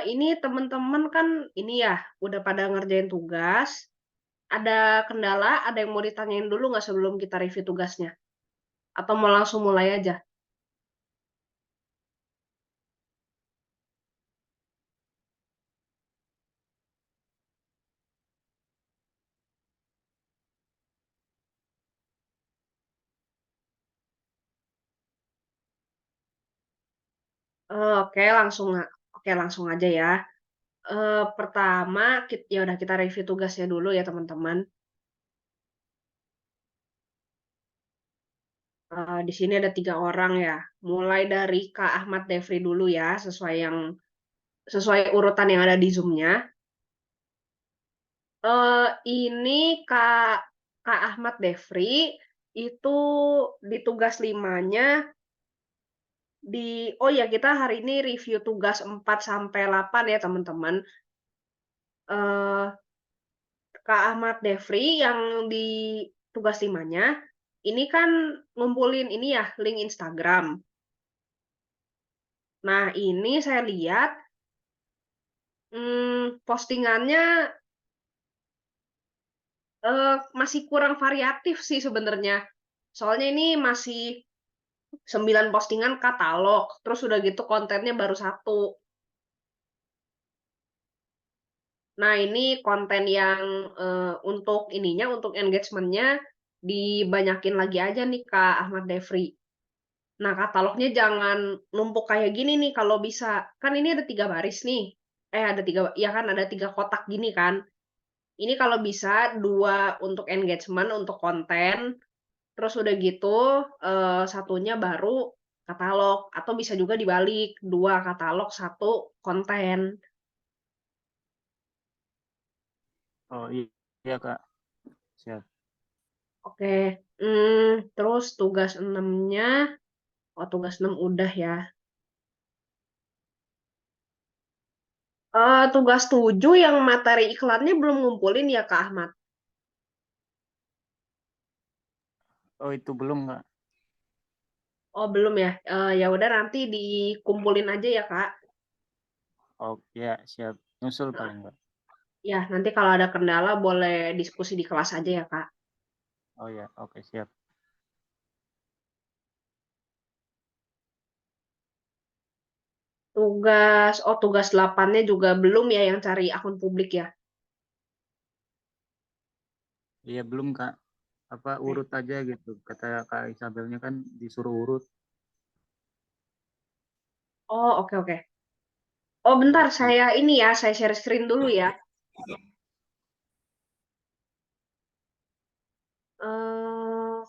Ini teman-teman kan ini ya, udah pada ngerjain tugas, ada kendala, ada yang mau ditanyain dulu nggak sebelum kita review tugasnya? Atau mau langsung mulai aja? Oke langsung aja ya. Pertama ya udah kita review tugasnya dulu ya teman-teman. Di sini ada 3 orang ya, mulai dari Kak Ahmad Defri dulu ya, sesuai urutan yang ada di Zoom-nya. Ini Kak Ahmad Defri itu di tugas 5-nya oh ya kita hari ini review tugas 4 sampai 8 ya teman-teman. Eee, Kak Ahmad Defri yang di tugas 5-nya, ini kan ngumpulin ini ya, link Instagram. Nah ini saya lihat, postingannya, masih kurang variatif sih sebenarnya. Soalnya ini masih 9 postingan katalog, terus udah gitu kontennya baru satu. Nah, ini konten yang, untuk ininya, untuk engagement-nya dibanyakin lagi aja nih, Kak Ahmad Defri. Nah, katalognya jangan numpuk kayak gini nih kalau bisa. Kan ini ada 3 baris nih. Ada 3 ya kan, ada 3 kotak gini kan. Ini kalau bisa 2 untuk engagement, untuk konten, terus udah gitu, satunya baru katalog, atau bisa juga dibalik, 2 katalog, satu konten. Oh iya Kak, siap. Oke, terus tugas 6-nya, oh tugas 6 udah ya. Tugas 7 yang materi iklannya belum ngumpulin ya, Kak Ahmad? Oh itu belum Kak. Oh belum ya? Ya udah nanti dikumpulin aja ya, Kak. Oh ya siap. Nyusul Heeh, paling Kak. ya nanti kalau ada kendala boleh diskusi di kelas aja ya, Kak. Oh ya, oke siap. Tugas 8-nya juga belum ya yang cari akun publik ya? Iya belum Kak. Apa Oke. urut aja gitu. Kata Kak Isabelnya kan disuruh urut. Oh, oke oke. Oh bentar, Ya, saya ini ya, saya share screen dulu ya. Eee,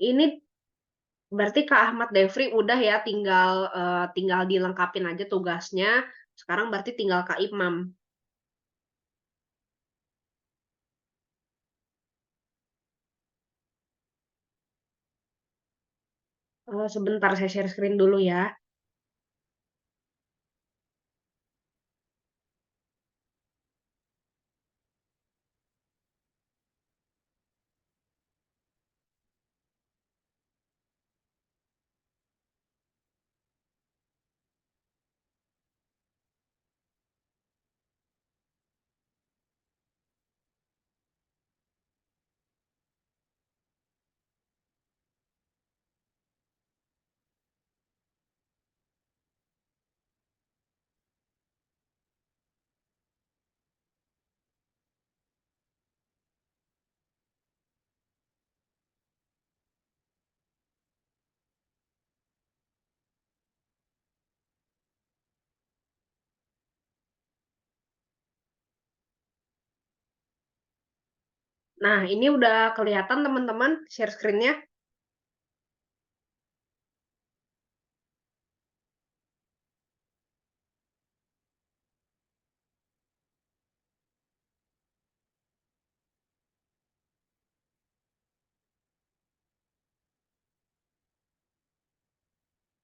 ini berarti Kak Ahmad Defri udah ya tinggal dilengkapin aja tugasnya, sekarang berarti tinggal Kak Imam. Sebentar saya share screen dulu ya. Nah, ini udah kelihatan teman-teman share screen-nya?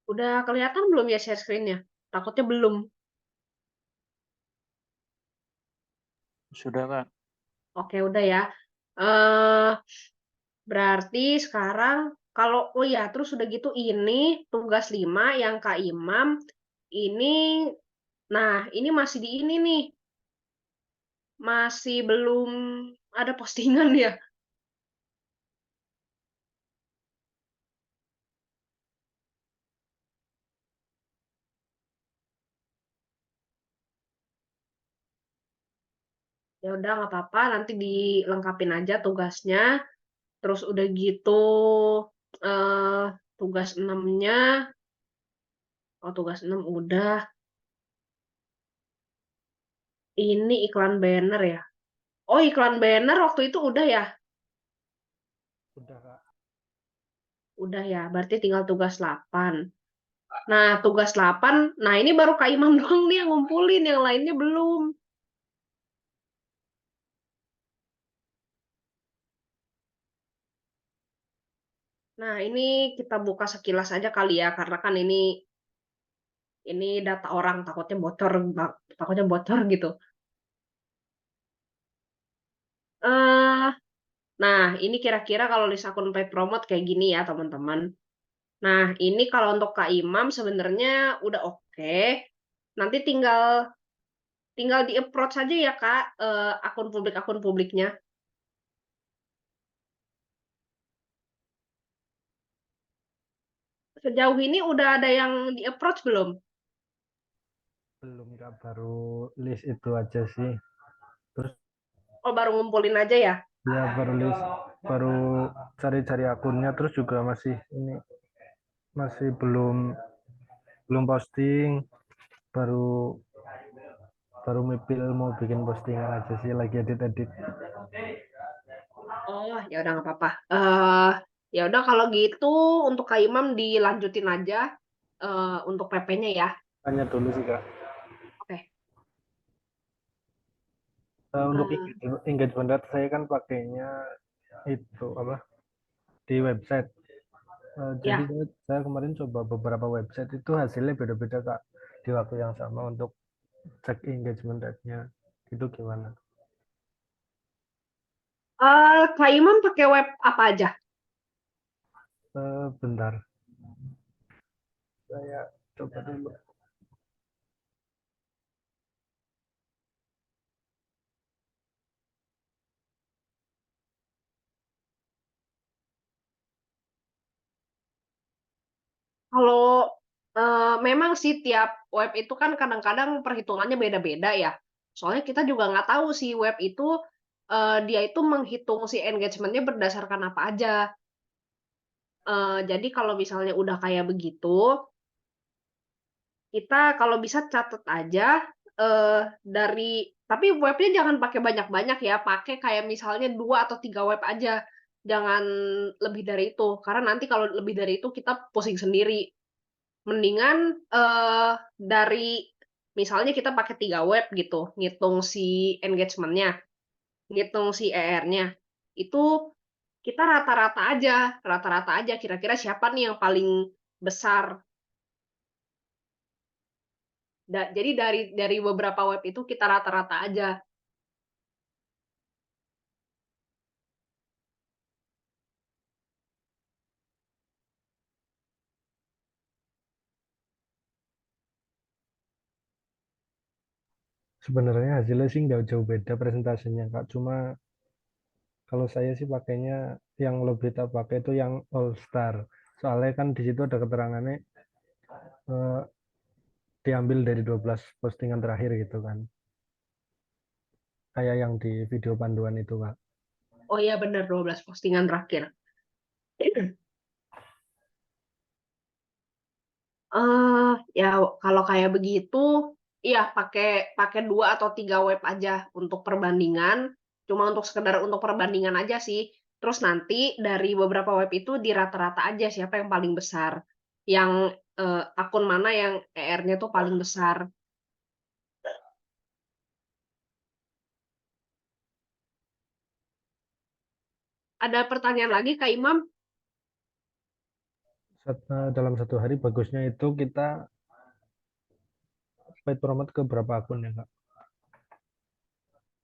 Udah kelihatan belum ya share screen-nya? Takutnya belum. sudah Kak. Oke, udah ya. Eee, berarti sekarang kalau oh ya, terus udah gitu ini tugas 5 yang Kak Imam, Ini, nah ini masih di ini nih, masih belum ada postingan ya. Ya udah nggak apa-apa, nanti dilengkapin aja tugasnya. Terus udah gitu eh tugas 6-nya, oh tugas 6 udah. Ini iklan banner ya. Oh, iklan banner waktu itu udah ya? Udah Kak. Udah ya, berarti tinggal tugas 8. Nah, tugas 8, nah ini baru Kak Imam doang nih yang ngumpulin, yang lainnya belum. Nah, ini kita buka sekilas aja kali ya, karena kan ini data orang, takutnya bocor gitu. eh nah, ini kira-kira kalau list akun paid promote kayak gini ya, teman-teman. Nah, ini kalau untuk Kak Imam sebenarnya udah oke. Nanti tinggal tinggal di-approach saja ya, Kak, akun publiknya. Sejauh ini udah ada yang di-approach belum? Belum Kak, baru list itu aja sih. Terus Oh, baru ngumpulin aja ya? ya baru list, baru cari-cari akunnya, terus juga masih ini masih belum belum posting, baru baru mipil mau bikin postingan aja sih, lagi edit-edit. Oh, ya udah nggak apa-apa. Ya udah kalau gitu untuk Kak Imam dilanjutin aja untuk PP-nya ya. Tanya dulu sih Kak. Oke. Untuk Eh, engagement rate saya kan pakainya itu apa, di website. Jadi ya. saya kemarin coba beberapa website, itu hasilnya beda-beda Kak, di waktu yang sama untuk cek engagement rate-nya. Itu gimana? Kak Imam pakai web apa aja? Bentar, saya coba dulu. Kalau memang sih tiap web itu kan kadang-kadang perhitungannya beda-beda ya. Soalnya kita juga nggak tahu sih web itu dia itu menghitung si engagementnya berdasarkan apa aja. Jadi kalau misalnya udah kayak begitu, kita kalau bisa catat aja tapi webnya jangan pakai banyak-banyak ya, pakai kayak misalnya 2 atau 3 web aja, jangan lebih dari itu, karena nanti kalau lebih dari itu kita pusing sendiri. Mendingan dari misalnya kita pakai 3 web gitu, ngitung si engagementnya, ngitung si ER-nya, itu kita rata-rata aja kira-kira siapa nih yang paling besar. Jadi dari beberapa web itu kita rata-rata aja. Sebenarnya hasilnya sih nggak jauh beda presentasinya Kak. Cuma kalau saya sih pakainya yang lebih tak pakai itu yang All Star. Soalnya kan di situ ada keterangannya, eh, diambil dari 12 postingan terakhir gitu kan. Kayak yang di video panduan itu Kak. Oh iya benar, 12 postingan terakhir. Ya kalau kayak begitu, iya pakai pakai 2 atau 3 web aja untuk perbandingan. Cuma untuk sekedar untuk perbandingan aja sih. Terus nanti dari beberapa web itu dirata-rata aja siapa yang paling besar. Yang akun mana yang ER-nya tuh paling besar. Ada pertanyaan lagi Kak Imam? Dalam satu hari bagusnya itu kita paid promote ke berapa akun ya Kak?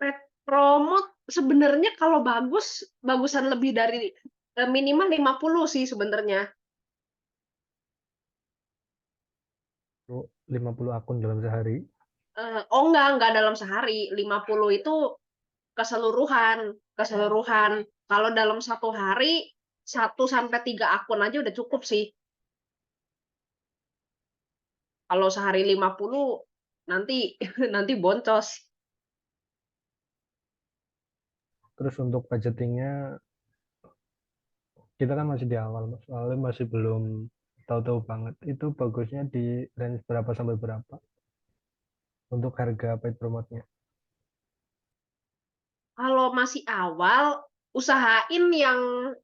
Pet promote sebenarnya kalau bagusan lebih dari minimal 50 sih sebenarnya. 50 akun dalam sehari. Oh enggak dalam sehari. 50 itu keseluruhan. Kalau dalam satu hari 1 sampai 3 akun aja udah cukup sih. Kalau sehari 50 nanti nanti boncos. Terus untuk budgetingnya kita kan masih di awal, Mas. Soalnya masih belum tahu-tahu banget. Itu bagusnya di range berapa sampai berapa untuk harga paid promote-nya. Kalau masih awal, usahain yang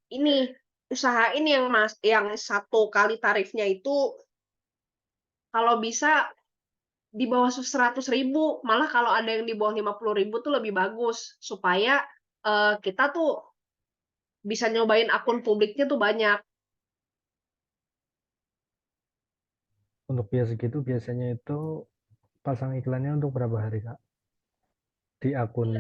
ini, yang 1 kali tarifnya itu kalau bisa di bawah 100.000. Malah kalau ada yang di bawah 50.000 tuh lebih bagus supaya kita tuh bisa nyobain akun publiknya tuh banyak. Untuk biaya segitu biasanya itu pasang iklannya untuk berapa hari, Kak? Di akun.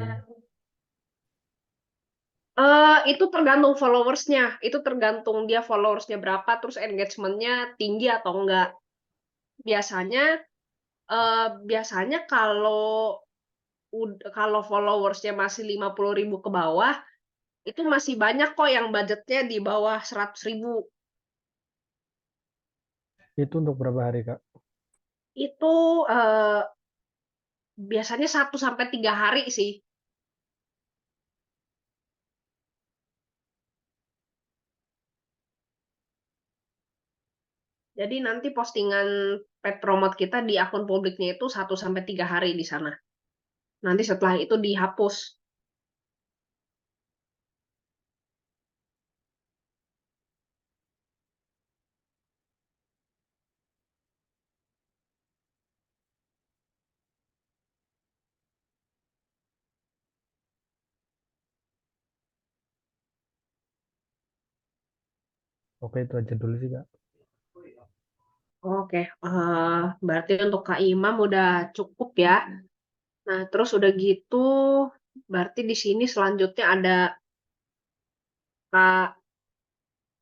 Itu tergantung followersnya, itu tergantung dia followersnya berapa, terus engagementnya tinggi atau enggak. Biasanya biasanya kalau followersnya masih 50.000 ke bawah, itu masih banyak kok yang budgetnya di bawah 100.000. Itu untuk berapa hari, Kak? Itu biasanya 1 sampai 3 hari sih. Jadi nanti postingan paid promote kita di akun publiknya itu 1 sampai 3 hari di sana. Nanti setelah itu dihapus. Oke, itu aja dulu sih, Kak. Oke, berarti untuk Kak Imam udah cukup ya. Nah, terus udah gitu, berarti di sini selanjutnya Kak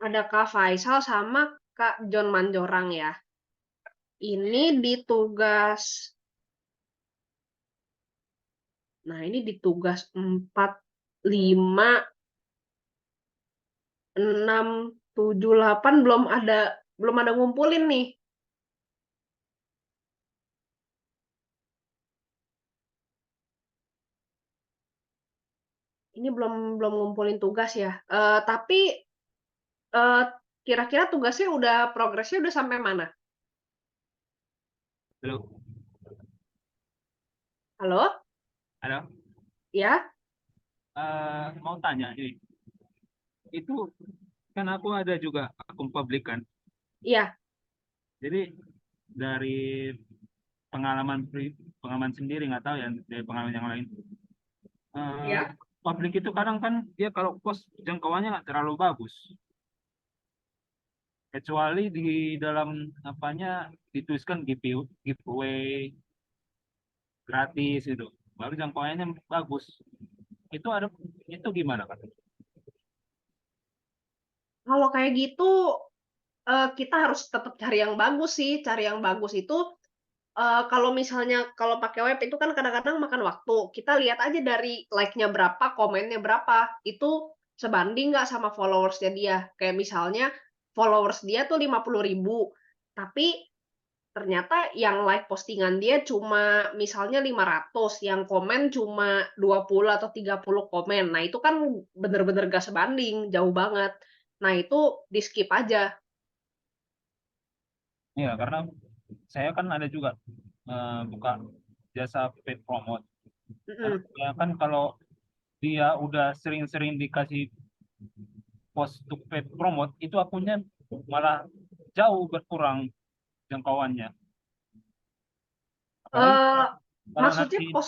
ada Kak Faisal sama Kak John Manjorang ya. Ini di tugas, nah ini di tugas 4, 5, 6, 7, 8 belum ada ngumpulin nih. Ini belum belum ngumpulin tugas ya. Tapi eh, kira-kira tugasnya progresnya udah sampai mana? Halo, Halo? halo. Ya? Mau tanya ini, itu kan aku ada juga akun publik kan. Iya. Jadi dari pengalaman sendiri nggak tahu ya dari pengalaman yang lain. Eh, Ya. Publik itu kadang kan dia kalau post jangkauannya nggak terlalu bagus. Kecuali di dalam apanya dituliskan giveaway gratis itu, baru jangkauannya bagus. Itu ada itu gimana kan? Kalau kayak gitu kita harus tetap cari yang bagus sih. Cari yang bagus itu kalau misalnya kalau pakai web itu kan kadang-kadang makan waktu. Kita lihat aja dari like-nya berapa, komennya berapa. Itu sebanding nggak sama followersnya dia. Kayak misalnya followers dia tuh 50.000, tapi ternyata yang like postingan dia cuma misalnya 500, yang komen cuma 20 atau 30 komen. Nah, itu kan bener-bener gak sebanding, jauh banget. Nah, itu di skip aja. Iya, karena saya kan ada juga buka jasa paid promote. Karena Mm-mm. ya kan kalau dia udah sering-sering dikasih post to paid promote, itu akunnya malah jauh berkurang jangkauannya. Apalagi Eh, kalau maksudnya nanti,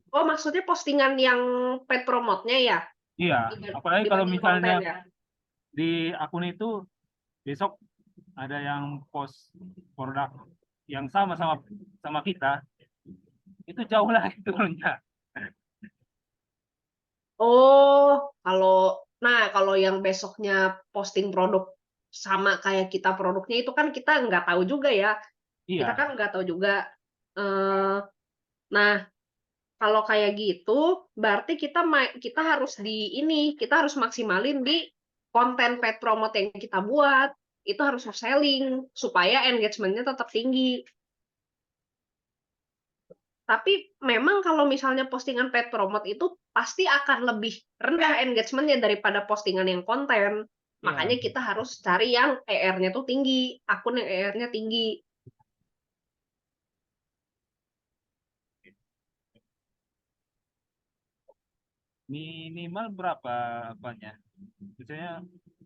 maksudnya postingan yang paid promote-nya ya iya, apalagi kalau dibanding misalnya konten ya. di akun itu besok ada yang post produk yang sama sama sama kita, itu jauh lah turunnya. Oh, kalau yang besoknya posting produk sama kayak kita produknya itu kan kita nggak tahu juga ya. Kita Iya, kan nggak tahu juga. Eh, nah, kalau kayak gitu, berarti kita harus kita harus maksimalin di konten paid promote yang kita buat. Itu harus selling supaya engagement-nya tetap tinggi. Tapi memang kalau misalnya postingan paid promote itu pasti akan lebih rendah engagement-nya daripada postingan yang konten. iya. Makanya kita harus cari yang ER-nya tuh tinggi, akun yang ER-nya tinggi. Minimal berapa apanya? Misalnya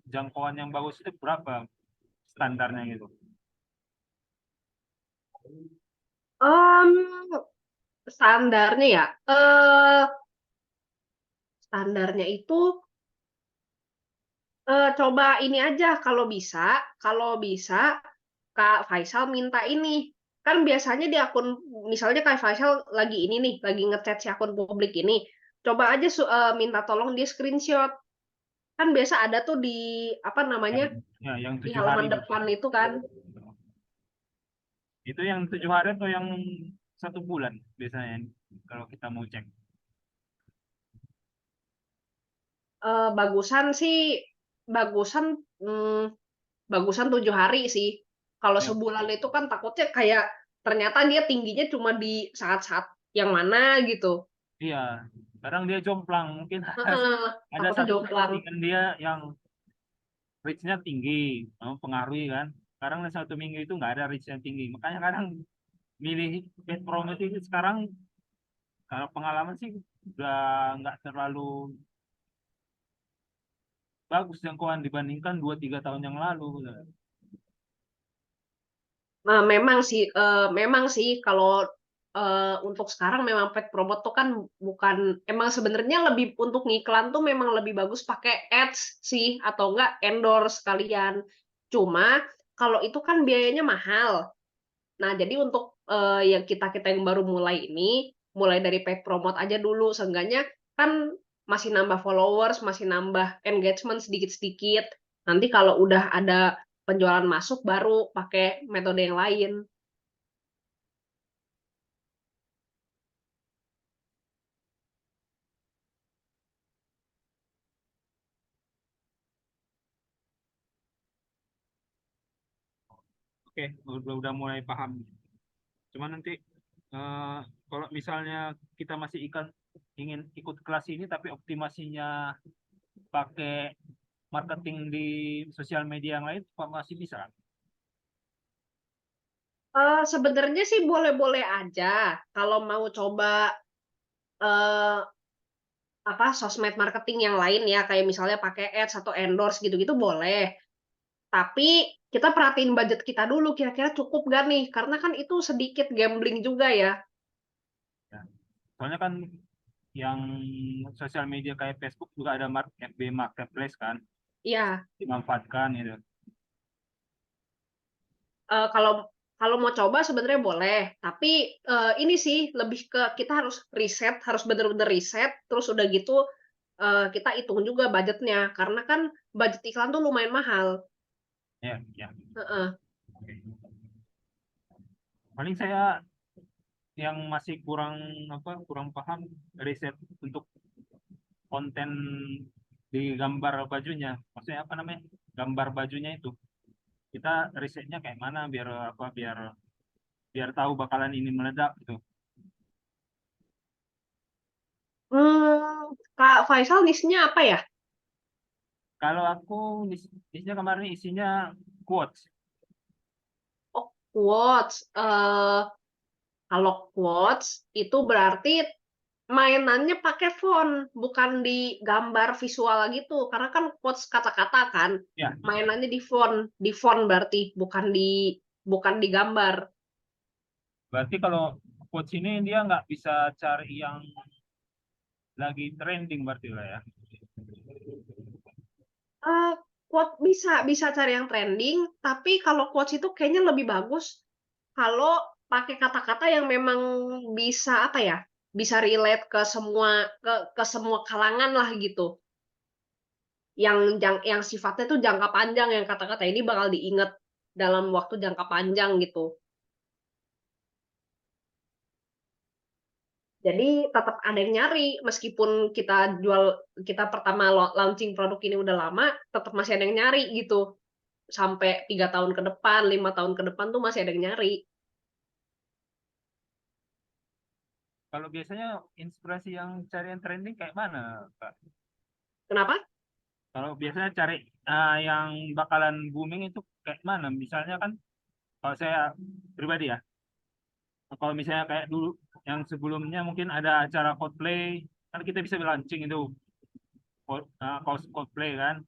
jangkauan yang bagus itu berapa standarnya gitu? Em, standarnya ya, standarnya itu coba ini aja kalau bisa Kak Faisal minta ini. Kan biasanya di akun, misalnya Kak Faisal lagi ini nih, lagi ngechat si akun publik ini. Coba aja minta tolong dia screenshot. Kan biasa ada tuh di apa namanya, Yang di 7 hari halaman gitu. depan itu kan. Itu yang 7 hari atau yang 1 bulan biasanya kalau kita mau cek. Bagusan sih, bagusan hmm, bagusan 7 hari sih. Kalau Ya, sebulan itu kan takutnya kayak ternyata dia tingginya cuma di saat-saat yang mana gitu. iya. Kadang dia jomplang, mungkin Heeh, ada takutnya satu jomplang. postingan dia yang reach-nya tinggi, mempengaruhi kan. Sekarang dalam 1 minggu itu nggak ada reach-nya tinggi. Makanya kadang milih paid promote itu sekarang, kalau pengalaman sih udah nggak terlalu bagus jangkauan dibandingkan 2-3 tahun yang lalu. Nah, memang sih kalau untuk sekarang memang paid promote tuh kan bukan, emang sebenarnya lebih untuk ngiklan tuh memang lebih bagus pakai ads sih atau enggak endorse kalian. Cuma kalau itu kan biayanya mahal. Nah, jadi untuk yang kita yang baru mulai ini, mulai dari paid promote aja dulu. Seenggaknya kan masih nambah followers, masih nambah engagement sedikit-sedikit. Nanti kalau udah ada penjualan masuk, baru pakai metode yang lain. Oke, udah mulai paham. Cuman nanti eh, kalau misalnya kita masih ingin ikut kelas ini tapi optimasinya pakai marketing di sosial media yang lain, apa masih bisa? Sebenarnya sih boleh-boleh aja kalau mau coba eh, apa sosmed marketing yang lain ya, kayak misalnya pakai ads atau endorse gitu-gitu boleh. Tapi kita perhatiin budget kita dulu, kira-kira cukup gak nih? Karena kan itu sedikit gambling juga ya. Ya. Soalnya kan yang sosial media kayak Facebook juga ada FB Marketplace kan, Iya, dimanfaatkan gitu. kalau kalau mau coba sebenarnya boleh. Tapi ini sih lebih ke kita harus riset, harus bener-bener riset. Terus udah gitu kita hitung juga budgetnya, karena kan budget iklan tuh lumayan mahal. Ya, ya. Heeh. Oke. Paling saya yang masih kurang paham riset untuk konten di gambar bajunya. Maksudnya apa namanya? Gambar bajunya itu. Kita risetnya kayak mana biar apa biar biar tahu bakalan ini meledak gitu. Kak Faisal niche-nya apa ya? Kalau aku listnya kemarin isinya quotes. Oh, quotes. Kalau quotes itu berarti mainannya pakai font, bukan di gambar visual gitu. Karena kan quotes kata-kata kan, Ya, mainannya di font berarti, bukan di gambar. berarti kalau quotes ini dia nggak bisa cari yang lagi trending berarti lah ya. Eh, quote bisa bisa cari yang trending, tapi kalau quotes itu kayaknya lebih bagus kalau pakai kata-kata yang memang bisa apa ya? Bisa relate ke semua kalangan lah gitu. Yang sifatnya tuh jangka panjang, yang kata-kata ini bakal diingat dalam waktu jangka panjang gitu. Jadi tetap ada yang nyari meskipun kita pertama launching produk ini udah lama, tetap masih ada yang nyari gitu. Sampai 3 tahun ke depan, 5 tahun ke depan tuh masih ada yang nyari. Kalau biasanya inspirasi yang cari yang trending kayak mana, Kak? Kenapa? Kalau biasanya cari yang bakalan booming itu kayak mana? Misalnya kan kalau saya pribadi ya, kalau misalnya kayak dulu yang sebelumnya mungkin ada acara cosplay, kan kita bisa launching itu kaos cosplay kan.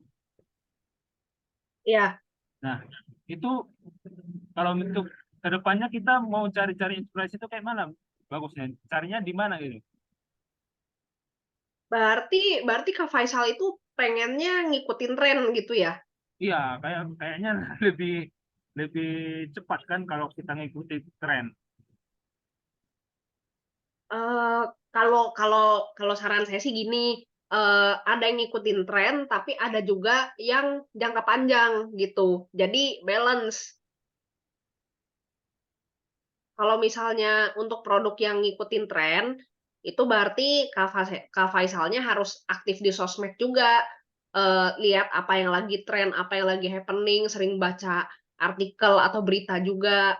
Ya, Nah, itu kalau untuk kedepannya kita mau cari-cari inspirasi itu kayak mana bagusnya? Carinya di mana gitu? berarti berarti Kak Faisal itu pengennya ngikutin tren gitu ya. Iya, kayaknya lebih lebih cepat kan kalau kita ngikuti tren. Eh kalau kalau kalau saran saya sih gini, ada yang ngikutin tren, tapi ada juga yang jangka panjang gitu. Jadi balance. Kalau misalnya untuk produk yang ngikutin tren, itu berarti Kak Faisalnya harus aktif di sosmed juga. Lihat apa yang lagi tren, apa yang lagi happening, sering baca artikel atau berita juga.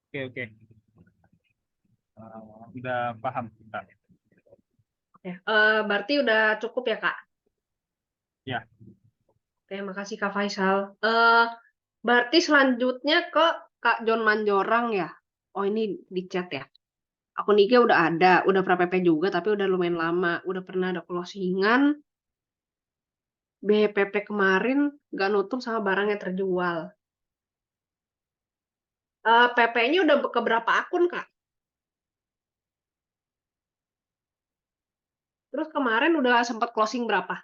Oke, oke, oke. Udah paham kita. Oke, berarti udah cukup ya, Kak? Ya, Oke, makasih Kak Faisal. Berarti selanjutnya ke Kak John Manjorang ya? Oh, ini di chat ya. Akun IG udah ada, udah pernah PP juga, tapi udah lumayan lama. Udah pernah ada closingan, BPP kemarin nggak nutup sama barang yang terjual. PP-nya udah ke berapa akun, Kak? Terus kemarin udah sempat closing berapa?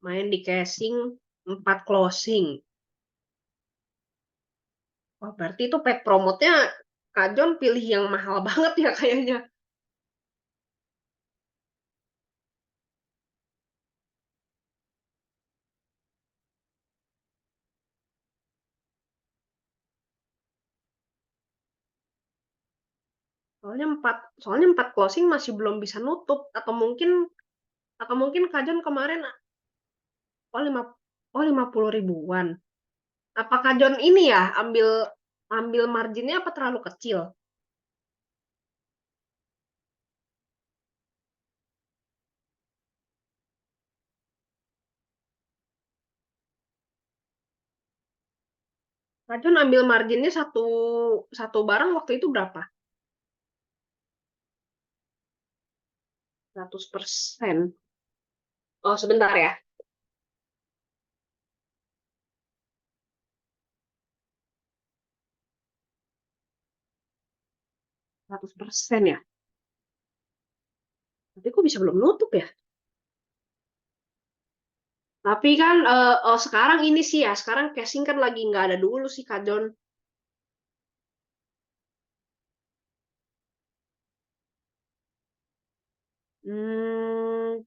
Main di casing 4 closing. Oh, berarti itu paid promote-nya Kak John pilih yang mahal banget ya kayaknya. Soalnya empat closing masih belum bisa nutup atau mungkin Kak John kemarin oh 50 ribuan. Apa Kak John ini ya ambil ambil marginnya apa terlalu kecil? Kak John ambil marginnya satu satu barang waktu itu berapa? 100%. Oh, sebentar ya. 100% ya. Tapi kok bisa belum nutup ya? Tapi kan oh sekarang ini sih ya, sekarang casing kan lagi nggak ada dulu sih Kak John. Hmm,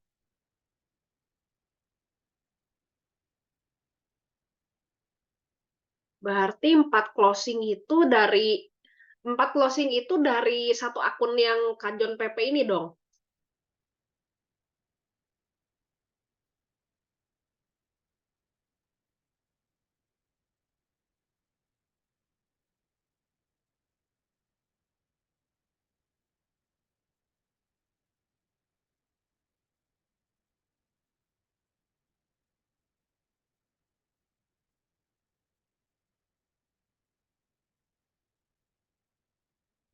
berarti empat closing itu dari satu akun yang Kak John PP ini dong.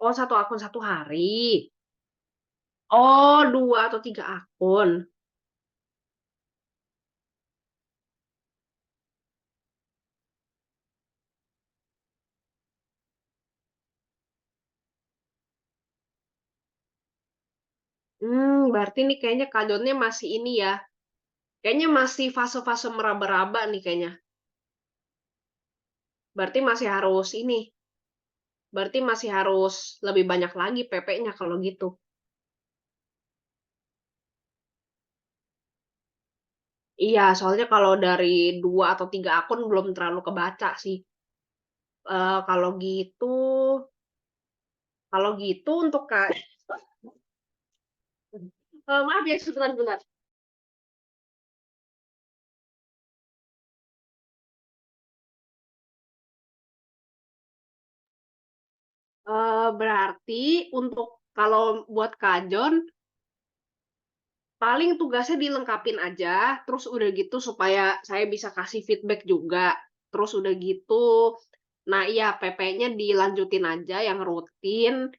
Oh, 1 akun 1 hari. Oh, 2 atau 3 akun. Berarti nih kayaknya Kak Jonnya masih ini ya, kayaknya masih fase-fase meraba-raba nih kayaknya. Berarti masih harus ini, berarti masih harus lebih banyak lagi PP-nya kalau gitu. Iya, soalnya kalau dari 2 atau 3 akun belum terlalu kebaca sih. Kalau gitu untuk Kak maaf ya sebentar. Berarti untuk kalau buat Kak Jon, paling tugasnya dilengkapin aja, terus udah gitu supaya saya bisa kasih feedback juga. Terus udah gitu, nah iya PP-nya dilanjutin aja yang rutin,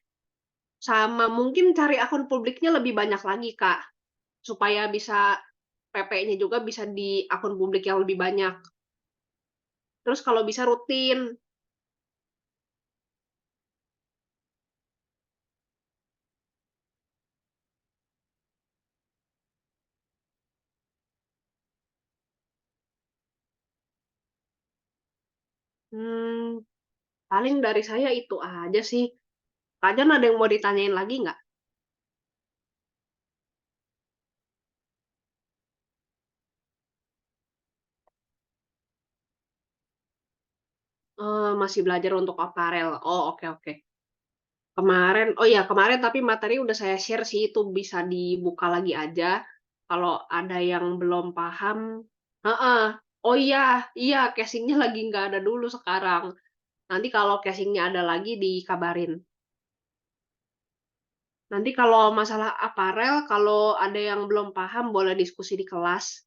sama mungkin cari akun publiknya lebih banyak lagi, Kak. Supaya bisa PP-nya juga bisa di akun publik yang lebih banyak. Terus kalau bisa rutin. Hmm, paling dari saya itu aja sih. Kak Jon ada yang mau ditanyain lagi nggak? Masih belajar untuk aparel. Oh, oke oke. Kemarin tapi materi udah saya share sih, itu bisa dibuka lagi aja. Kalau ada yang belum paham, heeh. Oh iya, iya casingnya lagi nggak ada dulu sekarang. Nanti kalau casingnya ada lagi dikabarin. Nanti kalau masalah aparel, kalau ada yang belum paham boleh diskusi di kelas.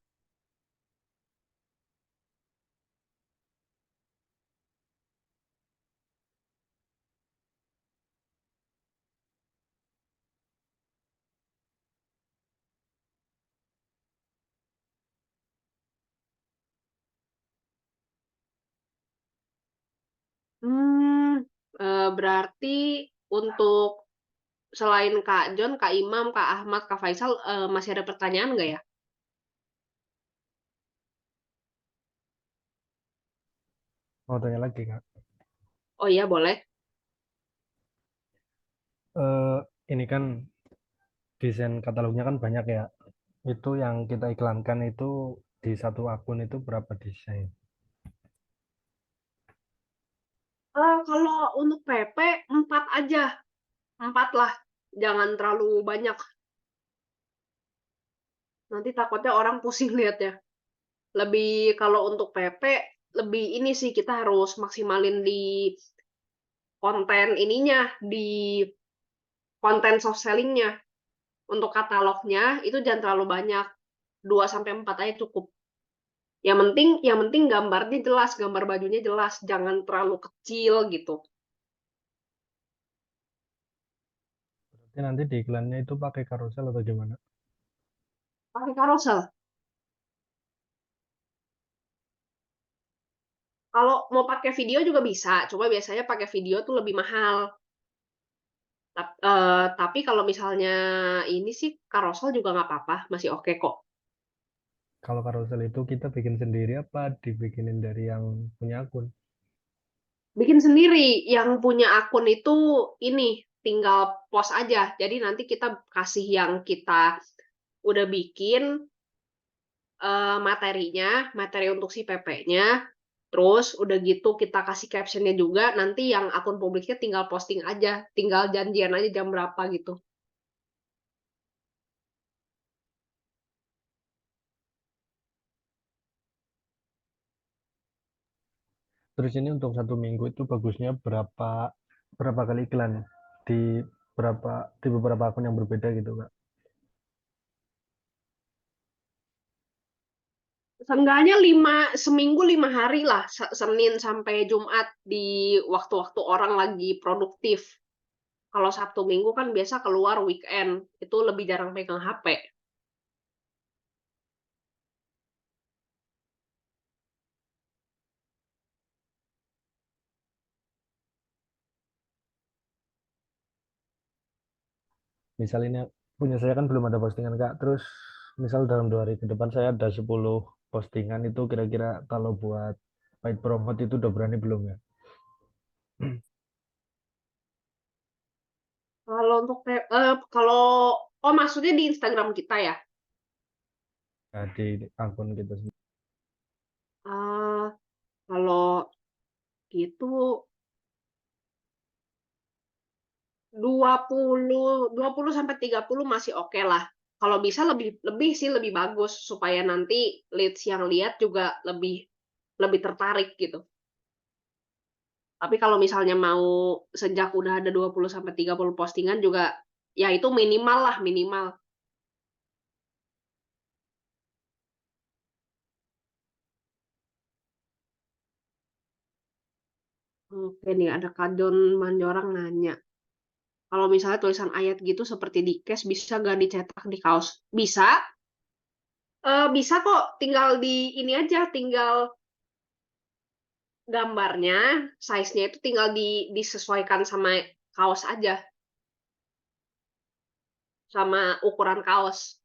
Hmm, berarti untuk selain Kak Jon, Kak Imam, Kak Ahmad, Kak Faisal, masih ada pertanyaan nggak ya? Mau tanya lagi, Kak. Oh iya, boleh. Eh, ini kan desain katalognya kan banyak ya. Itu yang kita iklankan itu di satu akun itu berapa desain? Kalau untuk PP 4 aja, 4 lah, jangan terlalu banyak. Nanti takutnya orang pusing lihatnya. Lebih kalau untuk PP lebih ini sih kita harus maksimalin di konten ininya, di konten soft selling-nya. Untuk katalognya itu jangan terlalu banyak, 2 sampai 4 aja cukup. Yang penting gambarnya jelas, gambar bajunya jelas, jangan terlalu kecil gitu. Berarti nanti di iklannya itu pakai carousel atau gimana? Pakai carousel. Kalau mau pakai video juga bisa, cuma biasanya pakai video tuh lebih mahal. Tapi kalau misalnya ini sih carousel juga nggak apa-apa, masih oke kok. Kalau carousel itu kita bikin sendiri apa dibikinin dari yang punya akun? Bikin sendiri, yang punya akun itu ini tinggal post aja. Jadi nanti kita kasih yang kita udah bikin materinya, materi untuk si PP-nya. Terus udah gitu kita kasih captionnya juga. Nanti yang akun publiknya tinggal posting aja, tinggal janjian aja jam berapa gitu. Terus ini untuk satu minggu itu bagusnya berapa berapa kali iklan di di beberapa akun yang berbeda gitu, Kak? Seenggaknya seminggu 5 hari lah, Senin sampai Jumat di waktu-waktu orang lagi produktif. Kalau Sabtu Minggu kan biasa keluar weekend, itu lebih jarang pegang HP. Misal ini punya saya kan belum ada postingan Kak, terus misal dalam 2 hari ke depan saya ada 10 postingan, itu kira-kira kalau buat paid promote itu udah berani belum ya? Kalau untuk kalau oh maksudnya di Instagram kita ya? Nah, di akun kita sendiri. Ah, kalau gitu 20 sampai 30 masih oke lah. Kalau bisa lebih lebih sih lebih bagus supaya nanti leads yang lihat juga lebih lebih tertarik gitu. Tapi kalau misalnya mau sejak udah ada 20 sampai 30 postingan juga ya itu minimal lah, minimal. Oke nih ada Kajon Manjorang nanya. Kalau misalnya tulisan ayat gitu seperti di case bisa gak dicetak di kaos? Bisa, bisa kok. Tinggal di ini aja, tinggal gambarnya, size-nya itu tinggal disesuaikan sama kaos aja, sama ukuran kaos.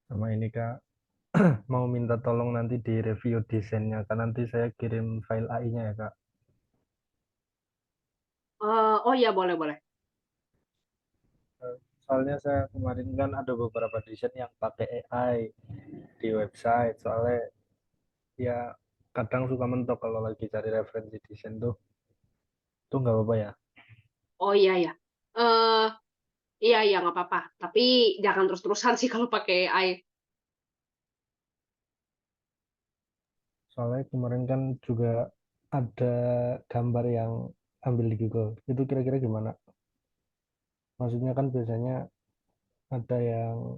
Sama ini Kak, mau minta tolong nanti di review desainnya kan, nanti saya kirim file AI-nya ya Kak. Oh iya boleh boleh. Soalnya saya kemarin kan ada beberapa desain yang pakai AI di website, soalnya ya kadang suka mentok kalau lagi cari referensi desain tuh nggak apa-apa ya. Oh iya ya. Eh iya iya nggak apa-apa. Tapi jangan terus-terusan sih kalau pakai AI. Soalnya kemarin kan juga ada gambar yang ambil di Google, itu kira-kira gimana? Maksudnya kan biasanya ada yang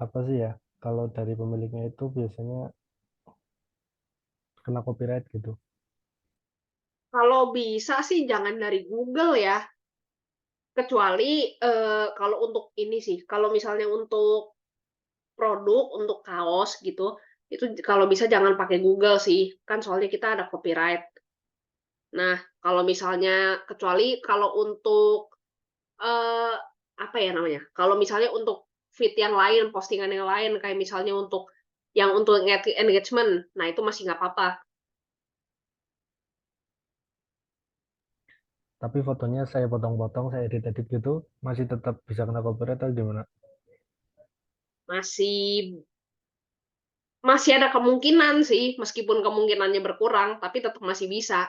apa sih ya, kalau dari pemiliknya itu biasanya kena copyright gitu. Kalau bisa sih jangan dari Google ya. Kecuali kalau untuk ini sih, kalau misalnya untuk produk, untuk kaos gitu, itu kalau bisa jangan pakai Google sih. Kan soalnya kita ada copyright. Nah, kalau misalnya kecuali kalau untuk eh apa ya namanya? Kalau misalnya untuk feed yang lain, postingan yang lain kayak misalnya untuk yang untuk engagement, nah itu masih nggak apa-apa. Tapi fotonya saya potong-potong, saya edit-edit gitu, masih tetap bisa kena copyright atau gimana? Masih masih ada kemungkinan sih, meskipun kemungkinannya berkurang, tapi tetap masih bisa.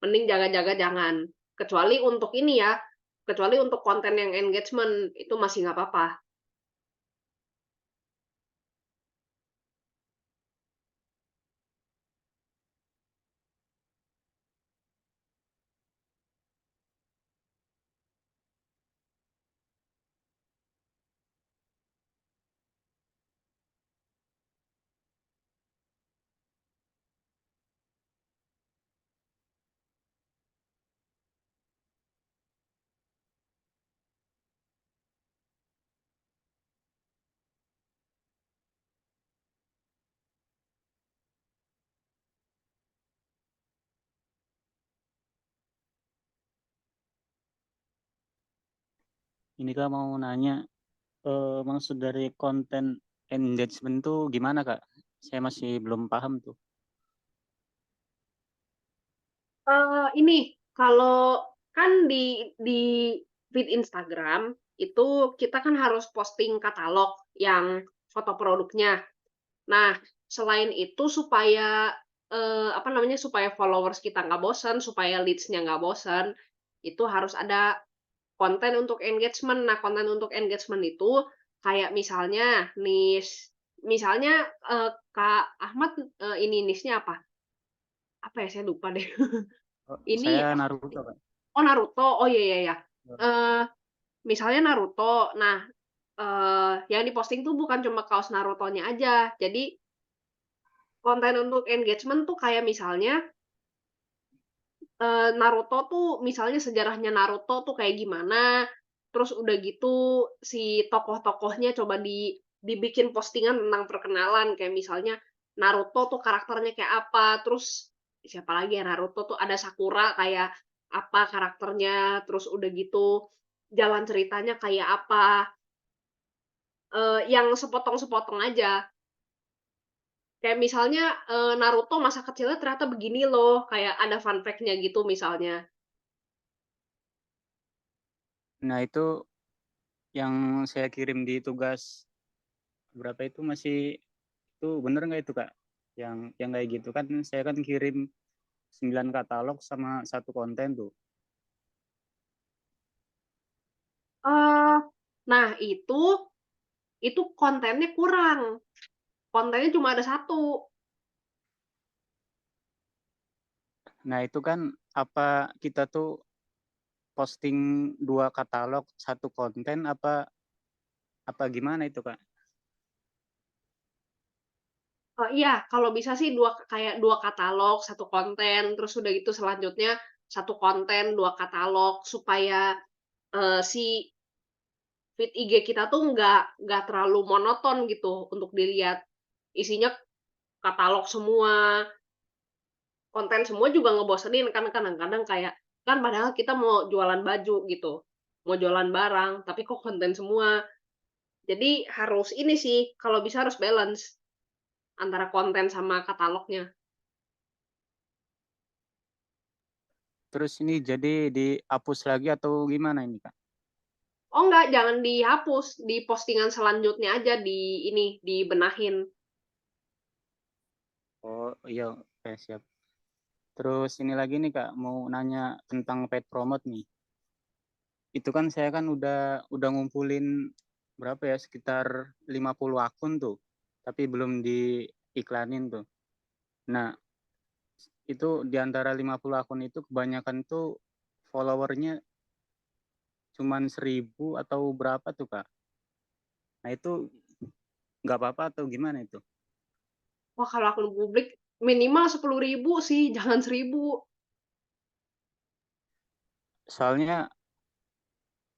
Mending jaga-jaga jangan. Kecuali untuk ini ya, kecuali untuk konten yang engagement itu masih nggak apa-apa. Ini Kak mau nanya, maksud dari konten engagement tuh gimana Kak? Saya masih belum paham tuh. Ini kalau kan di feed Instagram itu kita kan harus posting katalog yang foto produknya. Nah, selain itu supaya apa namanya, supaya followers kita nggak bosan, supaya leads-nya nggak bosan, itu harus ada konten untuk engagement. Nah, konten untuk engagement itu kayak misalnya niche, misalnya Kak Ahmad ini niche-nya apa? Apa ya? Saya lupa deh. Oh, Ini saya Naruto, Kak. Oh, Naruto. Oh, iya iya iya. Eee, misalnya Naruto. Nah, yang diposting tuh bukan cuma kaos Narutonya aja. Jadi konten untuk engagement tuh kayak misalnya, Naruto tuh misalnya sejarahnya Naruto tuh kayak gimana, terus udah gitu si tokoh-tokohnya coba dibikin postingan tentang perkenalan, kayak misalnya Naruto tuh karakternya kayak apa, terus siapa lagi ya, Naruto tuh ada Sakura kayak apa karakternya, terus udah gitu jalan ceritanya kayak apa, yang sepotong-sepotong aja. Kayak misalnya, Naruto masa kecilnya ternyata begini loh, kayak ada fun fact-nya gitu misalnya. Nah, itu yang saya kirim di tugas berapa itu itu bener nggak itu, Kak? Yang kayak gitu kan saya kan kirim 9 katalog sama satu konten tuh. Eee, nah itu kontennya kurang, kontennya cuma ada satu. Nah, itu kan apa kita tuh posting 2 katalog, satu konten apa apa gimana itu, Kak? Iya, kalau bisa sih kayak 2 katalog, satu konten, terus udah gitu selanjutnya satu konten, 2 katalog, supaya, si feed IG kita tuh nggak terlalu monoton gitu untuk dilihat. Isinya katalog semua, konten semua juga ngebosenin kan kadang-kadang kayak kan padahal kita mau jualan baju gitu, mau jualan barang, tapi kok konten semua. Jadi harus ini sih, kalau bisa harus balance antara konten sama katalognya. Terus ini jadi dihapus lagi atau gimana ini, Kak? Oh enggak, jangan dihapus, di postingan selanjutnya aja ini, dibenahin. Oh, iya, oke, siap. Terus ini lagi nih, Kak, mau nanya tentang paid promote nih. Itu kan saya kan udah ngumpulin berapa ya, sekitar 50 akun tuh, tapi belum diiklanin tuh. Nah, itu di antara 50 akun itu kebanyakan tuh followernya cuman 1.000 atau berapa tuh, Kak? Nah, itu nggak apa-apa atau gimana itu? Wah, kalau akun publik minimal 10.000 sih, jangan 1.000. Soalnya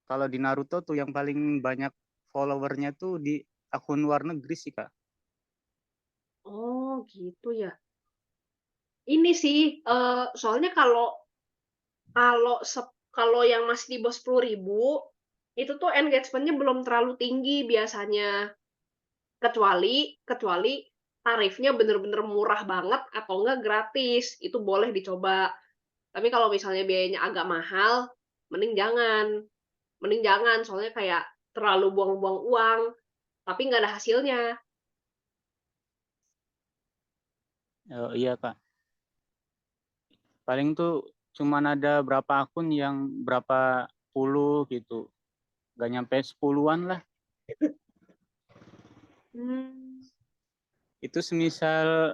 kalau di Naruto tuh yang paling banyak followernya tuh di akun luar negeri sih, Kak. Oh, gitu ya. Ini sih, soalnya kalau kalau kalau yang masih di bawah 10.000 itu tuh engagement-nya belum terlalu tinggi biasanya. Kecuali kecuali tarifnya bener-bener murah banget atau enggak gratis, itu boleh dicoba. Tapi kalau misalnya biayanya agak mahal, mending jangan. Mending jangan, soalnya kayak terlalu buang-buang uang, tapi nggak ada hasilnya. Oh, iya, Kak. Paling tuh cuman ada berapa akun yang berapa puluh gitu. Gak nyampe 10-an lah. Mmm. Itu semisal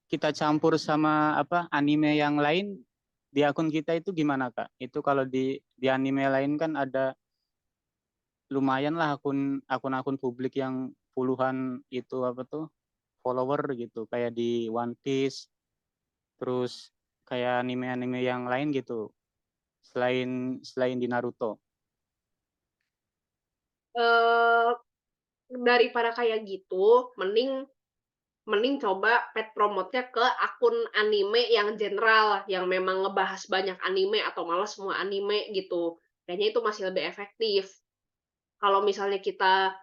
kita campur sama apa anime yang lain di akun kita itu gimana, Kak? Itu kalau di anime lain kan ada lumayan lah akun-akun publik yang puluhan itu apa tuh follower gitu kayak di One Piece terus kayak anime-anime yang lain gitu selain selain di Naruto. Eee, daripada kayak gitu, mending mending coba paid promote-nya ke akun anime yang general, yang memang ngebahas banyak anime atau malah semua anime gitu. Kayaknya itu masih lebih efektif. Kalau misalnya kita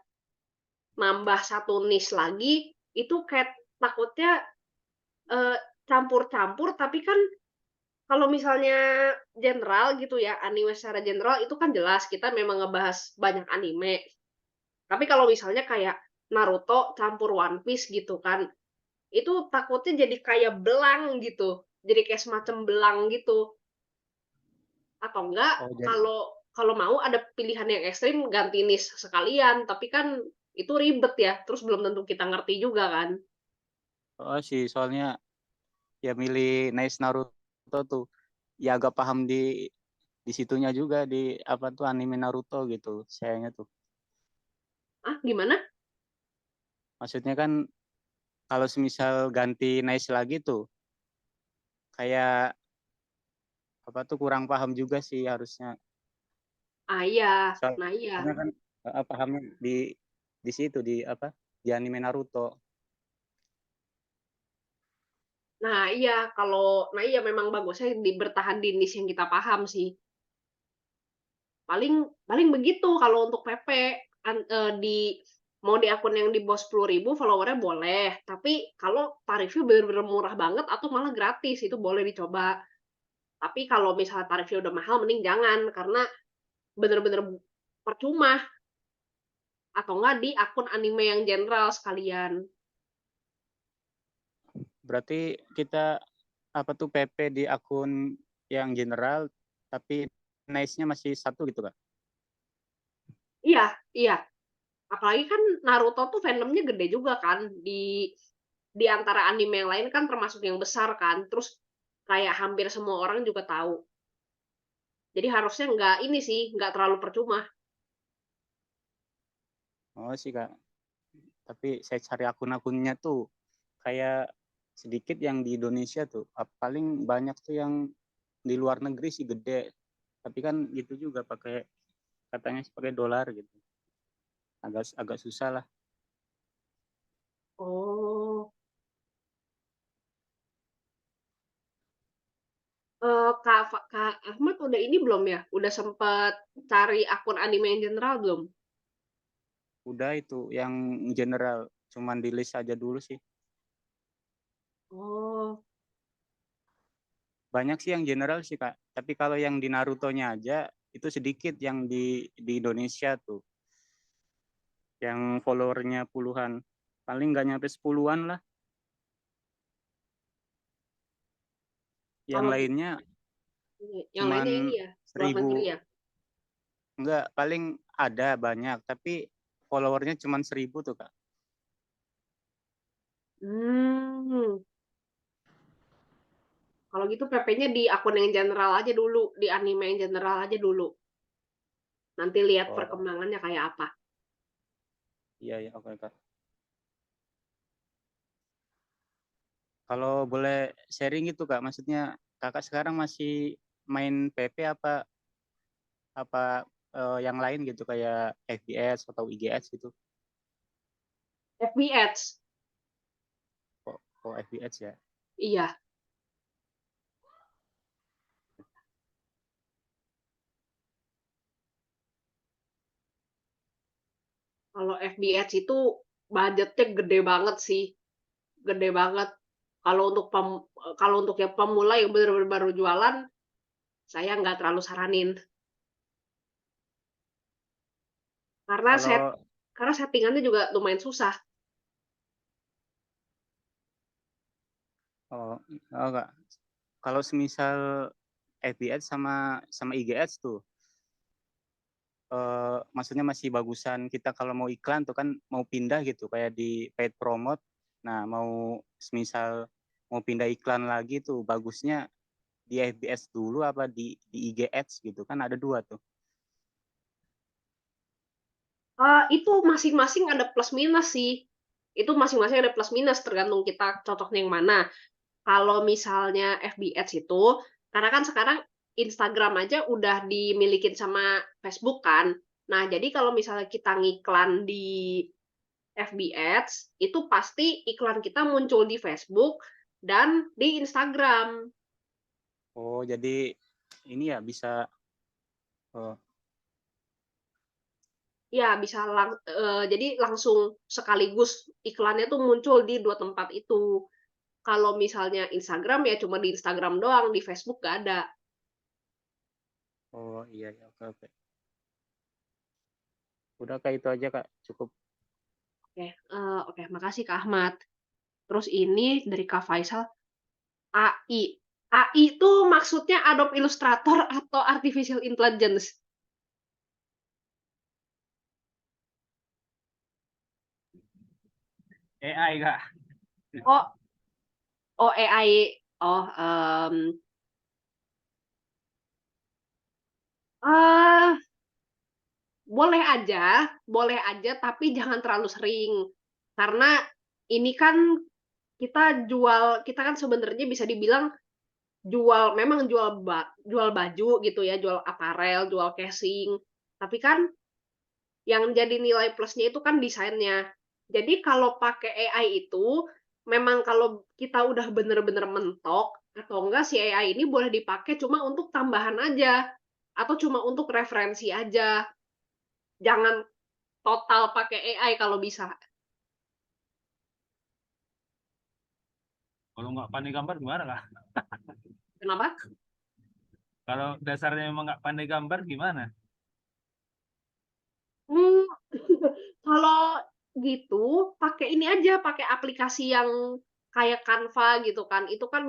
nambah satu niche lagi, itu kayak takutnya, eee, campur-campur, tapi kan Kalau misalnya general gitu ya, anime secara general itu kan jelas kita memang ngebahas banyak anime. Tapi kalau misalnya kayak Naruto campur One Piece gitu kan, itu takutnya jadi kayak belang gitu. Jadi kayak semacam belang gitu. Atau enggak Oh, jadi kalau kalau mau ada pilihan yang ekstrim ganti niche sekalian, tapi kan itu ribet ya, terus belum tentu kita ngerti juga kan. oh sih soalnya ya milih Nice Naruto tuh ya agak paham di situnya juga di apa tuh anime Naruto gitu sayangnya tuh. Ah, gimana? Maksudnya kan kalau semisal ganti Nice lagi tuh kayak apa tuh kurang paham juga sih harusnya. Ah, iya. Nah, iya. Soalnya kan pahamnya di situ di apa di anime Naruto. Nah iya memang bagusnya bertahan di niche yang kita paham sih. Paling paling begitu kalau untuk PP di mau di akun yang di bawah 10.000 followernya boleh, tapi kalau tarifnya bener-bener murah banget atau malah gratis itu boleh dicoba. Tapi kalau misalnya tarifnya udah mahal mending jangan karena bener-bener percuma atau enggak di akun anime yang general sekalian. Berarti kita apa tuh PP di akun yang general tapi Nice-nya masih satu gitu Kak. Iya, iya. Apalagi kan Naruto tuh fandomnya gede juga kan di antara anime yang lain kan termasuk yang besar kan. Terus kayak hampir semua orang juga tahu. Jadi harusnya nggak ini sih, nggak terlalu percuma. Oh sih Kak. Tapi saya cari akun-akunnya tuh kayak sedikit yang di Indonesia tuh. Paling banyak tuh yang di luar negeri sih gede. Tapi kan gitu juga pakai katanya sih pakai dolar gitu. Agak agak susah lah. Oh, Kak Ahmad udah ini belum ya? Udah sempet cari akun anime yang general belum? Udah itu yang general cuman di list aja dulu sih. Oh, Banyak sih yang general sih Kak. Tapi kalau yang di Naruto-nya aja itu sedikit yang di Indonesia tuh. Yang followernya puluhan. Paling nggak nyampe 10-an lah. Yang kalau lainnya yang lainnya ini cuman ya, luar negeri 1.000. ya? Enggak, paling ada banyak. Tapi followernya cuman 1.000 tuh Kak. Hmm, kalau gitu PP-nya di akun yang general aja dulu, di anime yang general aja dulu. Nanti lihat Oh perkembangannya kayak apa. iya ya oke Kak. Kalau boleh sharing gitu Kak, maksudnya Kakak sekarang masih main PP apa apa yang lain gitu kayak FPS atau IGS gitu? FBX, Oh FPS ya. iya. Kalau FBX itu budgetnya gede banget sih, gede banget. Kalau untuk yang pemula yang bener-bener baru jualan, saya nggak terlalu saranin. Karena set Kalau karena settingannya juga lumayan susah. oh, oh enggak. Kalau semisal FPS sama sama IGS tuh maksudnya masih bagusan kita kalau mau iklan tuh kan mau pindah gitu kayak di paid promote. Nah, mau semisal mau pindah iklan lagi tuh bagusnya di FPS dulu apa di IG Ads gitu kan ada dua tuh. Itu masing-masing ada plus minus sih. Itu masing-masing ada plus minus tergantung kita cocoknya yang mana. Kalau misalnya FB Ads itu, karena kan sekarang Instagram aja udah dimilikin sama Facebook kan. Nah, jadi kalau misalnya kita ngiklan di FB Ads, itu pasti iklan kita muncul di Facebook dan di Instagram. Oh, jadi ini ya bisa oh, Ya, jadi langsung sekaligus iklannya tuh muncul di dua tempat itu. Kalau misalnya Instagram ya cuma di Instagram doang, di Facebook nggak ada. Oh iya, iya, oke oke. Udah kayak itu aja Kak, cukup. Oke, oke, makasih Kak Ahmad. Terus ini dari Kak Faisal, AI. AI itu maksudnya Adobe Illustrator atau Artificial Intelligence? AI Kak. Oh, oh AI. Oh, ah, boleh aja, tapi jangan terlalu sering. Karena ini kan kita kan sebenarnya bisa dibilang memang jual baju gitu ya, jual aparel, jual casing. Tapi kan yang jadi nilai plusnya itu kan desainnya. Jadi kalau pakai AI itu, memang kalau kita udah bener-bener mentok, atau enggak si AI ini boleh dipakai cuma untuk tambahan aja, atau cuma untuk referensi aja. Jangan total pakai AI kalau bisa. Kalau nggak pandai gambar gimana Kak? Kenapa? Kalau dasarnya memang nggak pandai gambar gimana? Hmm, kalau gitu pakai ini aja, pakai aplikasi yang kayak Canva gitu kan. Itu kan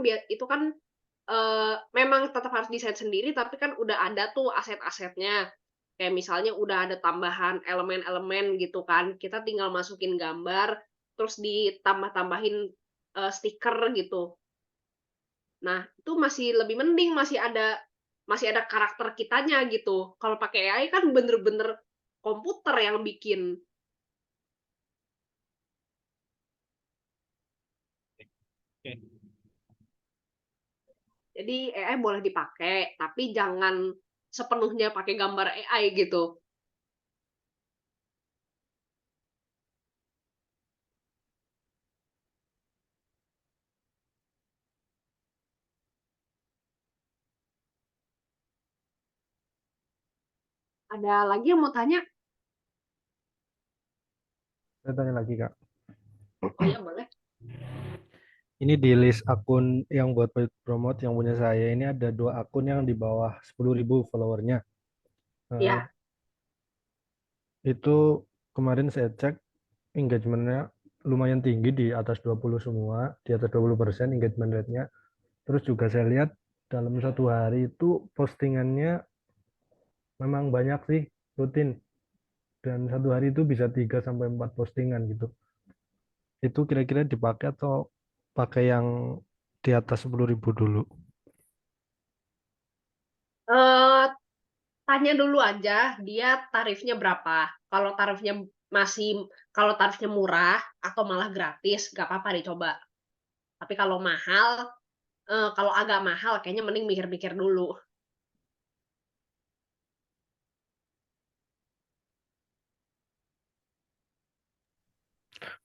memang tetap harus desain sendiri, tapi kan udah ada tuh aset-asetnya. Kayak misalnya udah ada tambahan elemen-elemen gitu kan. Kita tinggal masukin gambar, terus ditambah-tambahin stiker gitu. Nah, itu masih lebih mending, masih ada karakter kitanya gitu. Kalau pakai AI kan bener-bener komputer yang bikin. Oke. Jadi AI boleh dipakai, tapi jangan sepenuhnya pakai gambar AI gitu. Ada lagi yang mau tanya? Saya tanya lagi Kak. Oh iya, boleh. Ini di list akun yang buat paid promote yang punya saya ini ada 2 akun yang di bawah 10.000 followernya. Eh, Ya, itu kemarin saya cek engagementnya lumayan tinggi di atas 20 semua, di atas 20% engagement rate-nya. Terus juga saya lihat dalam satu hari itu postingannya memang banyak sih, rutin. Dan satu hari itu bisa 3 sampai 4 postingan gitu. Itu kira-kira dipakai atau pakai yang di atas 10.000 dulu? eh, tanya dulu aja dia tarifnya berapa. Kalau tarifnya masih kalau tarifnya murah atau malah gratis, nggak apa-apa dicoba. Tapi kalau agak mahal, kayaknya mending mikir-mikir dulu.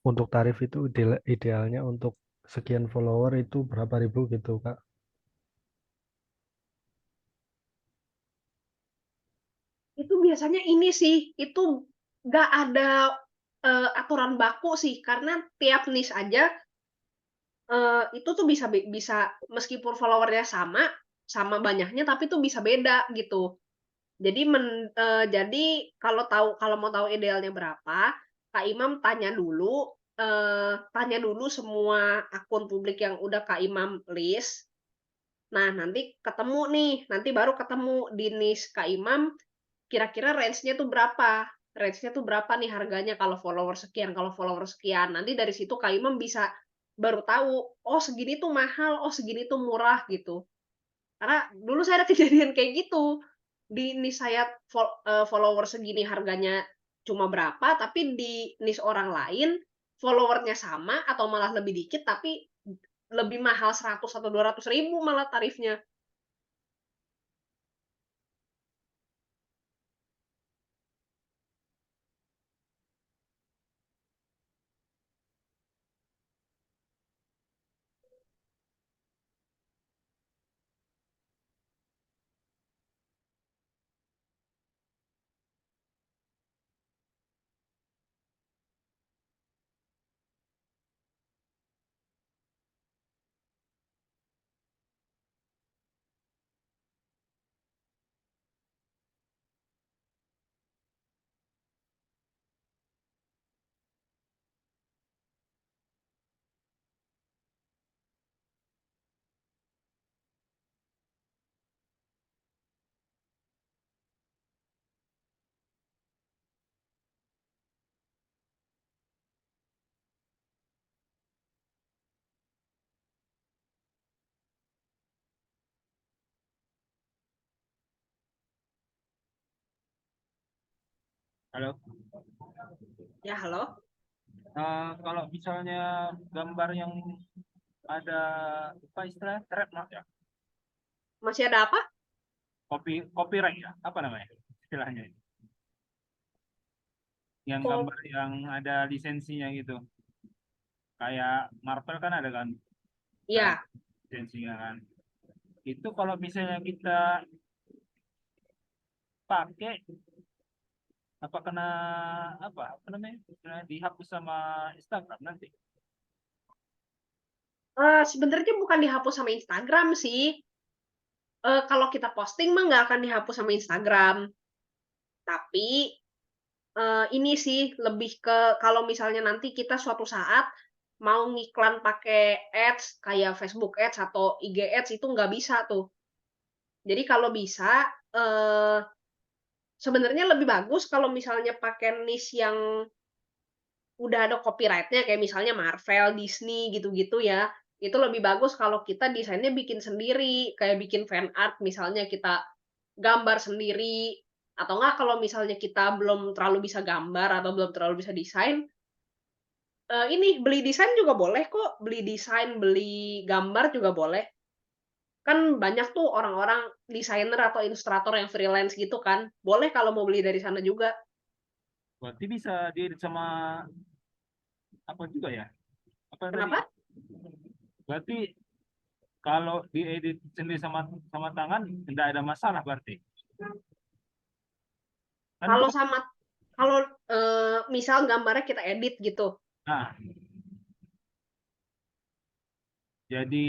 Untuk tarif itu idealnya untuk sekian follower itu berapa ribu gitu Kak? Itu biasanya ini sih, itu nggak ada aturan baku sih, karena tiap niche aja itu tuh bisa meskipun followernya sama sama banyaknya, tapi tuh bisa beda gitu. Jadi kalau mau tahu idealnya berapa, Kak Imam tanya dulu semua akun publik yang udah Kak Imam list. Nah, nanti baru ketemu di niche Kak Imam, kira-kira range-nya tuh berapa nih harganya kalau follower sekian, kalau follower sekian. Nanti dari situ Kak Imam bisa baru tahu, oh segini tuh mahal, oh segini tuh murah gitu. Karena dulu saya ada kejadian kayak gitu. Di niche saya follower segini harganya cuma berapa, tapi di niche orang lain followernya sama atau malah lebih dikit, tapi lebih mahal 100 atau 200 ribu malah tarifnya. Halo. Ya, halo. Kalau misalnya gambar yang ada apa istilah trademark ya, Masih ada apa? copyright ya, apa namanya istilahnya? Yang Kok gambar yang ada lisensinya gitu. Kayak Marvel kan ada kan, ada ya, lisensinya kan. Itu kalau misalnya kita pakai apa kena apa namanya? Kena dihapus sama Instagram nanti. sebenarnya bukan dihapus sama Instagram sih. Kalau kita posting mah nggak akan dihapus sama Instagram. Tapi ini sih lebih ke kalau misalnya nanti kita suatu saat mau ngiklan pakai ads kayak Facebook Ads atau IG Ads itu nggak bisa tuh. Jadi kalau bisa, sebenarnya lebih bagus kalau misalnya pakai niche yang udah ada copyright-nya kayak misalnya Marvel, Disney gitu-gitu ya. Itu lebih bagus kalau kita desainnya bikin sendiri, kayak bikin fan art misalnya kita gambar sendiri, atau enggak kalau misalnya kita belum terlalu bisa gambar atau belum terlalu bisa desain, ini beli desain juga boleh kok, beli desain, beli gambar juga boleh. Kan banyak tuh orang-orang desainer atau ilustrator yang freelance gitu kan, boleh kalau mau beli dari sana juga. Berarti bisa diedit sama apa juga ya? Apa tadi? Kenapa? Berarti kalau diedit sendiri sama sama tangan tidak ada masalah berarti. Kan itu Kalau sama kalau, misal gambarnya kita edit gitu, nah, jadi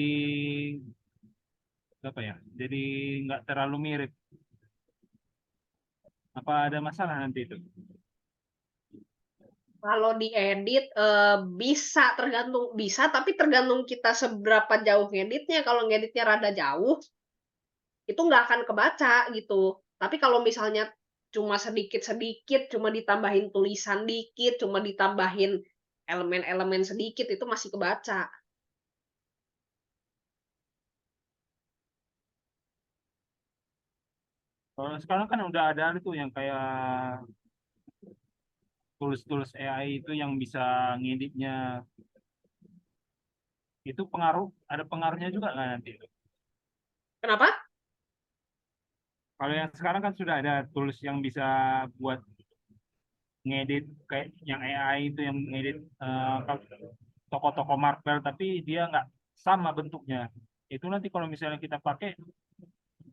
apa ya? Jadi nggak terlalu mirip. Apa ada masalah nanti itu? kalau diedit, bisa bisa, tapi tergantung kita seberapa jauh ngeditnya. Kalau ngeditnya rada jauh, itu nggak akan kebaca gitu. Tapi kalau misalnya cuma sedikit-sedikit, cuma ditambahin tulisan dikit, cuma ditambahin elemen-elemen sedikit, itu masih kebaca. Kalau sekarang kan udah ada tuh yang kayak tools-tools AI itu yang bisa ngeditnya. Itu ada pengaruhnya juga nggak nanti itu? Kenapa? Kalau yang sekarang kan sudah ada tools yang bisa buat ngedit kayak yang AI itu yang ngedit tokoh-tokoh Marvel tapi dia nggak sama bentuknya. Itu nanti kalau misalnya kita pakai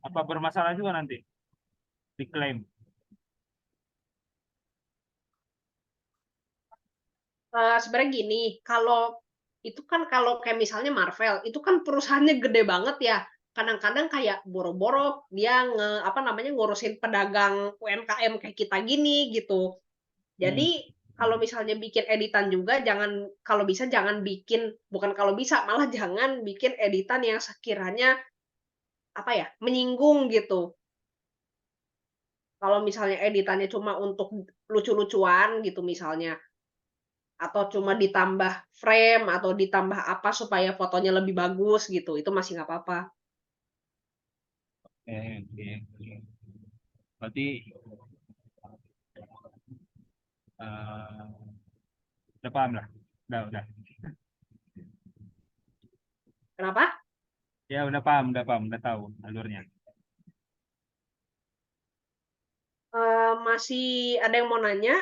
apa bermasalah juga nanti diklaim. Sebenarnya gini, kalau itu kan kalau kayak misalnya Marvel, itu kan perusahaannya gede banget ya. Kadang-kadang kayak boro-boro dia apa namanya, ngurusin pedagang UMKM kayak kita gini, gitu. Hmm. Jadi, kalau misalnya bikin editan juga kalau bisa jangan bikin bukan kalau bisa, malah jangan bikin editan yang sekiranya, apa ya, menyinggung gitu. Kalau misalnya editannya cuma untuk lucu-lucuan gitu misalnya, atau cuma ditambah frame atau ditambah apa supaya fotonya lebih bagus gitu, itu masih nggak apa-apa. Oke, oke. Berarti eh, udah paham lah. Udah. Kenapa? Ya udah paham, udah tahu alurnya. Masih ada yang mau nanya?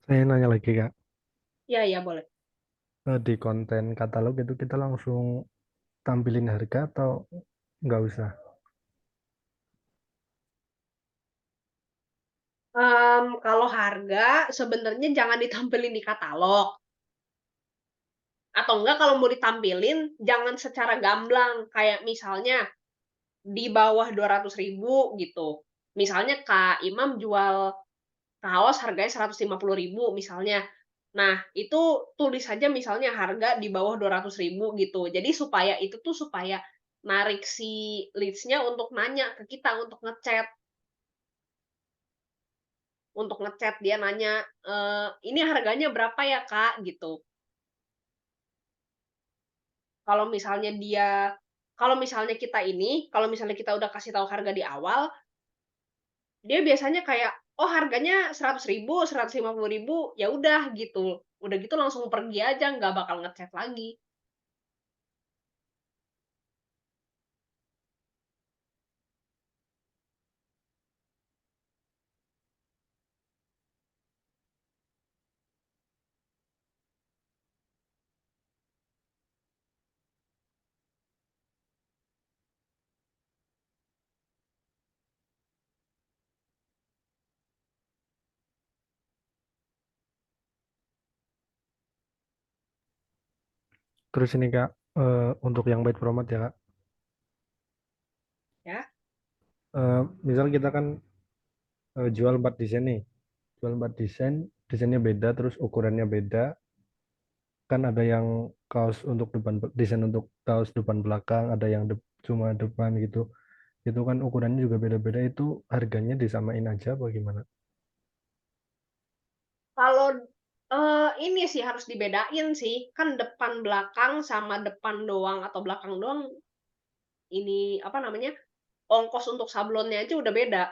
Saya nanya lagi Kak, Ya ya boleh. di konten katalog itu kita langsung tampilin harga atau nggak usah? Kalau harga sebenarnya jangan ditampilin di katalog, atau enggak kalau mau ditampilin jangan secara gamblang, kayak misalnya di bawah 200.000 gitu. Misalnya Kak Imam jual kaos harganya 150.000 misalnya. Nah, itu tulis saja misalnya harga di bawah 200.000 gitu. Jadi supaya narik si leads-nya untuk nanya ke kita, untuk ngechat dia nanya, "Ini harganya berapa ya, Kak?" Gitu. Kalau misalnya kalau misalnya kita udah kasih tahu harga di awal, dia biasanya kayak, oh harganya 100.000, 150.000, ya udah gitu. Udah gitu langsung pergi aja, nggak bakal ngechat lagi. Terus ini Kak, untuk yang paid promote ya Kak. Ya. Misal kita kan jual 4 desain nih. Jual 4 desain, desainnya beda, terus ukurannya beda. Kan ada yang kaos untuk depan, desain untuk kaos depan belakang, ada yang cuma depan gitu. Itu kan ukurannya juga beda-beda, itu harganya disamain aja apa gimana? Kalau, ini sih harus dibedain sih, kan depan belakang sama depan doang atau belakang doang, ini, apa namanya, ongkos untuk sablonnya aja udah beda.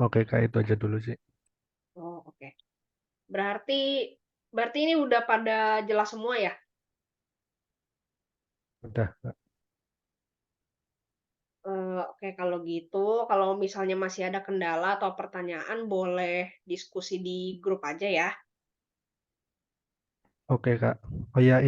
Oke Kak, itu aja dulu sih. Oh, oke. Berarti berarti ini udah pada jelas semua ya? Udah Kak. Oke kalau gitu, kalau misalnya masih ada kendala atau pertanyaan boleh diskusi di grup aja ya. Oke Kak. Oh ya,